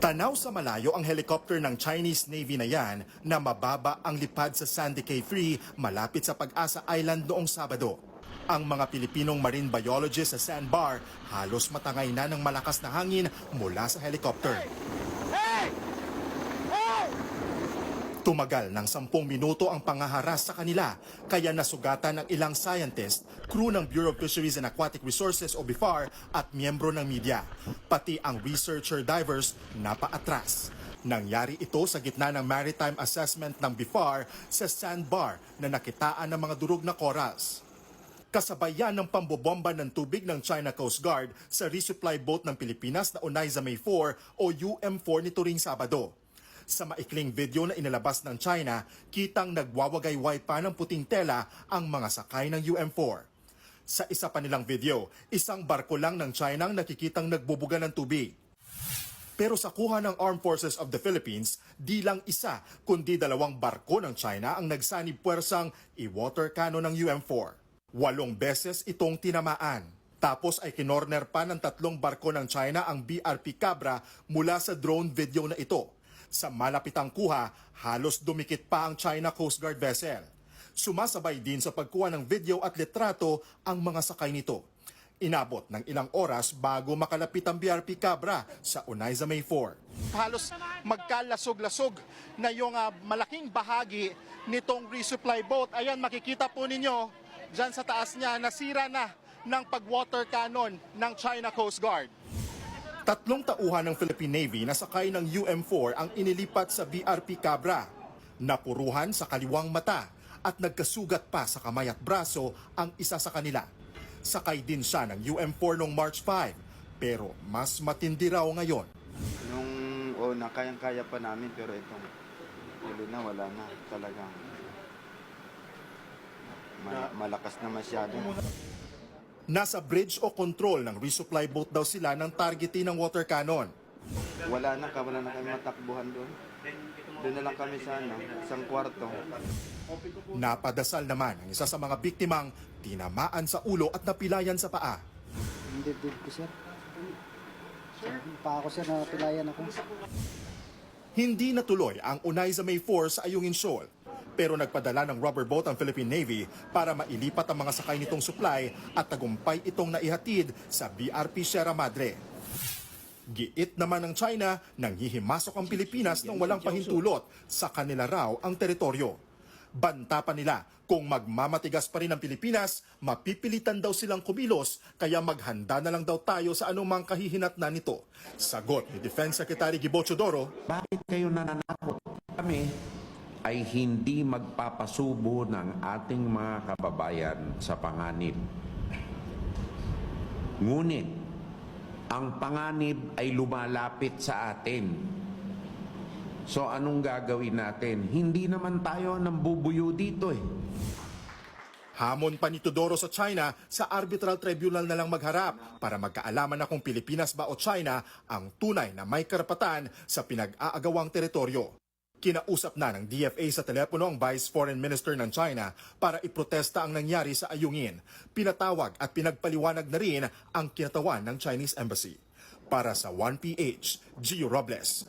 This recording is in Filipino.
Tanaw sa malayo ang helicopter ng Chinese Navy na yan na mababa ang lipad sa Sandy Cay 3 malapit sa Pag-asa Island noong Sabado. Ang mga Pilipinong marine biologists sa sandbar halos matangay na ng malakas na hangin mula sa helicopter. Tumagal ng 10 minuto ang pangaharas sa kanila, kaya nasugatan ng ilang scientist, crew ng Bureau of Fisheries and Aquatic Resources o BIFAR at miyembro ng media. Pati ang researcher divers napaatras. Nangyari ito sa gitna ng maritime assessment ng BIFAR sa sandbar na nakitaan ng mga durog na corals. Kasabayan ng pambobomba ng tubig ng China Coast Guard sa resupply boat ng Pilipinas na Onaiza May 4 o UM4 nito ring Sabado. Sa maikling video na inilabas ng China, kitang nagwawagayway pa ng puting tela ang mga sakay ng UM4. Sa isa pa nilang video, isang barko lang ng China ang nakikitang nagbubuga ng tubig. Pero sa kuha ng Armed Forces of the Philippines, di lang isa kundi 2 barko ng China ang nagsanib puwersang i-water cannon ng UM4. 8 beses itong tinamaan. Tapos ay kinorner pa ng 3 barko ng China ang BRP Cabra mula sa drone video na ito. Sa malapitang kuha, halos dumikit pa ang China Coast Guard vessel. Sumasabay din sa pagkuha ng video at litrato ang mga sakay nito. Inabot ng ilang oras bago makalapit ang BRP Cabra sa Onaiza May 4. Halos magkalasog-lasog na yung malaking bahagi nitong resupply boat. Ayan, makikita po ninyo dyan sa taas niya, nasira na ng pag-water cannon ng China Coast Guard. 3 tauhan ng Philippine Navy na sakay ng UM4 ang inilipat sa BRP Cabra. Napuruhan sa kaliwang mata at nagkasugat pa sa kamay at braso ang isa sa kanila. Sakay din siya ng UM4 noong March 5, pero mas matindi raw ngayon. Nung una, kayang-kaya pa namin, pero itong huli na, wala na talagang. Malakas na masyado. Nasa bridge o control ng resupply boat daw sila ng targeting ng water cannon. Wala na kami matakbuhan doon. Doon na lang kami sa isang kwarto. Napadasal naman ang isa sa mga biktimang tinamaan sa ulo at napilayan sa paa. Hindi ko, sir. Pa ako, sir, napilayan ako. Hindi natuloy ang Onaiza May 4 sa Ayungin Shoal. Pero nagpadala ng rubber boat ang Philippine Navy para mailipat ang mga sakay nitong supply at tagumpay itong naihatid sa BRP Sierra Madre. Giit naman ng China nang hihimasok ang Pilipinas nang walang pahintulot sa kanila raw ang teritoryo. Banta pa nila kung magmamatigas pa rin ang Pilipinas, mapipilitan daw silang kumilos kaya maghanda na lang daw tayo sa anumang kahihinatnan nito. Sagot ni Defense Secretary Gibo Chodoro, bakit kayo nananakot? Kami ay hindi magpapasubo ng ating mga kababayan sa panganib. Ngunit, ang panganib ay lumalapit sa atin. So anong gagawin natin? Hindi naman tayo nambubuyo dito eh. Hamon pa ni Tudoro sa China, sa arbitral tribunal na lang magharap para magkaalaman na kung Pilipinas ba o China ang tunay na may karapatan sa pinag-aagawang teritoryo. Kinausap na ng DFA sa telepono ang Vice Foreign Minister ng China para iprotesta ang nangyari sa Ayungin. Pinatawag at pinagpaliwanag na rin ang kinatawan ng Chinese Embassy. Para sa 1PH, Gio Robles,